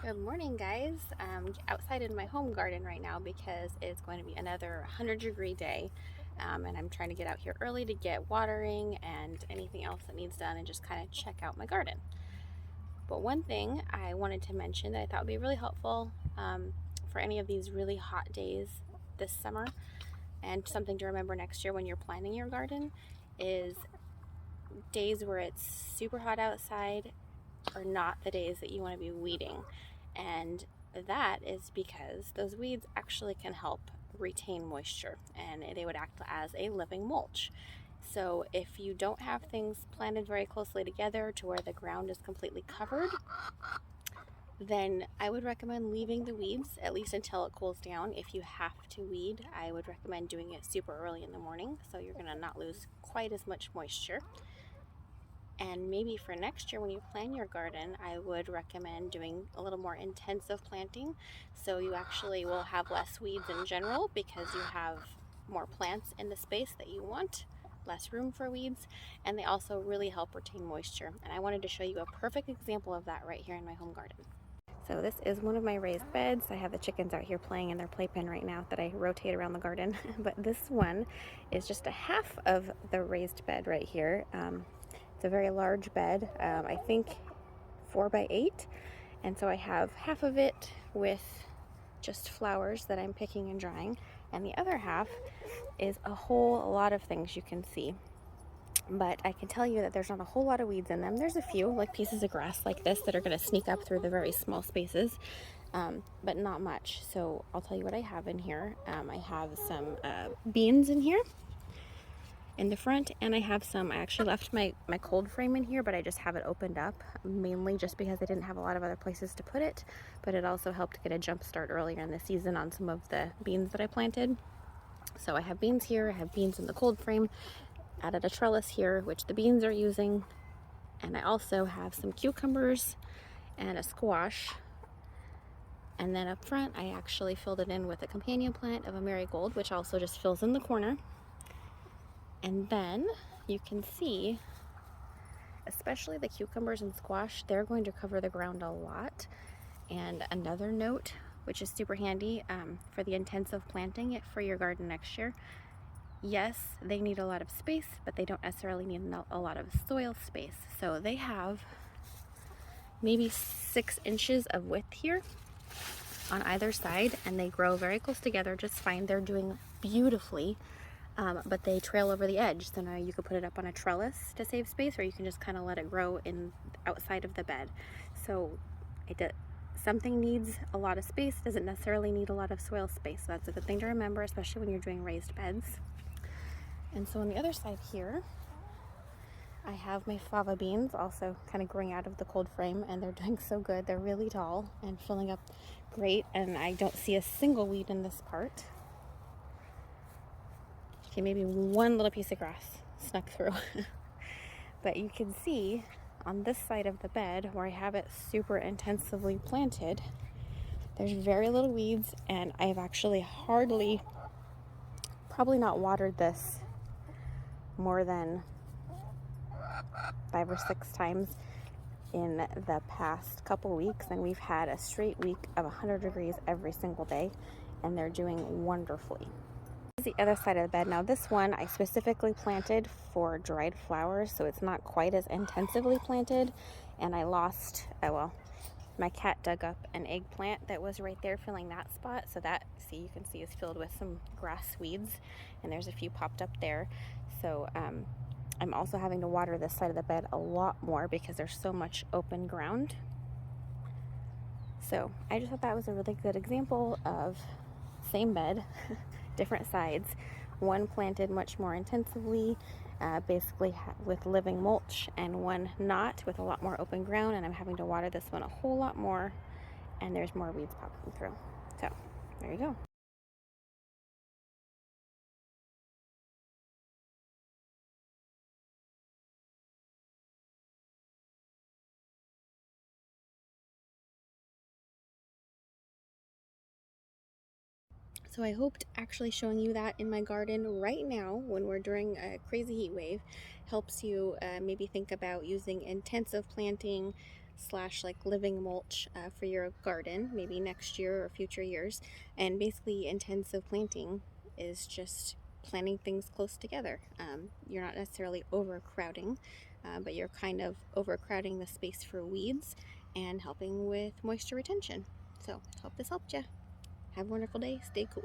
Good morning, guys. I'm outside in my home garden right now because it's going to be another 100-degree day, and I'm trying to get out here early to get watering and anything else that needs done and just kind of check out my garden. But one thing I wanted to mention that I thought would be really helpful for any of these really hot days this summer, and something to remember next year when you're planting your garden, is days where it's super hot outside are not the days that you want to be weeding. And that is because those weeds actually can help retain moisture and they would act as a living mulch. So if you don't have things planted very closely together to where the ground is completely covered, then I would recommend leaving the weeds at least until it cools down. If you have to weed, I would recommend doing it super early in the morning so you're going to not lose quite as much moisture. And maybe for next year when you plan your garden, I would recommend doing a little more intensive planting so you actually will have less weeds in general because you have more plants in the space that you want, less room for weeds, and they also really help retain moisture. And I wanted to show you a perfect example of that right here in my home garden. So this is one of my raised beds. I have the chickens out here playing in their playpen right now that I rotate around the garden. But this one is just a half of the raised bed right here. It's a very large bed, I think 4x8, and so I have half of it with just flowers that I'm picking and drying, and the other half is a whole lot of things you can see. But I can tell you that there's not a whole lot of weeds in them. There's a few, like pieces of grass like this, that are going to sneak up through the very small spaces, but not much. So I'll tell you what I have in here. I have some beans in here in the front, and I have some, I actually left my cold frame in here, but I just have it opened up mainly just because I didn't have a lot of other places to put it, but it also helped get a jump start earlier in the season on some of the beans that I planted. So I have beans here, I have beans in the cold frame, added a trellis here which the beans are using, and I also have some cucumbers and a squash. And then up front I actually filled it in with a companion plant of a marigold, which also just fills in the corner. And then you can see, especially the cucumbers and squash, they're going to cover the ground a lot. And another note, which is super handy for the intensive planting for your garden next year, yes, they need a lot of space, but they don't necessarily need a lot of soil space. So they have maybe 6 inches of width here on either side, and they grow very close together just fine. They're doing beautifully. But they trail over the edge, so now you could put it up on a trellis to save space, or you can just kind of let it grow in outside of the bed. So something needs a lot of space, doesn't necessarily need a lot of soil space. So that's a good thing to remember, especially when you're doing raised beds. And so on the other side here, I have my fava beans also kind of growing out of the cold frame, and they're doing so good. They're really tall and filling up great, and I don't see a single weed in this part. Okay, maybe one little piece of grass snuck through. But you can see on this side of the bed where I have it super intensively planted, there's very little weeds, and I have actually probably not watered this more than 5 or 6 times in the past couple weeks, and we've had a straight week of 100 degrees every single day, and they're doing wonderfully. The other side of the bed. Now this one I specifically planted for dried flowers, so it's not quite as intensively planted, and I lost, my cat dug up an eggplant that was right there filling that spot, so that, you can see is filled with some grass weeds, and there's a few popped up there. So I'm also having to water this side of the bed a lot more because there's so much open ground. So I just thought that was a really good example of same bed, different sides, one planted much more intensively, basically with living mulch, and one not, with a lot more open ground, and I'm having to water this one a whole lot more, and there's more weeds popping through. So there you go. So I hoped actually showing you that in my garden right now when we're during a crazy heat wave helps you maybe think about using intensive planting slash like living mulch for your garden, maybe next year or future years. And basically, intensive planting is just planting things close together. You're not necessarily overcrowding, but you're kind of overcrowding the space for weeds and helping with moisture retention. So, hope this helped you. Have a wonderful day. Stay cool.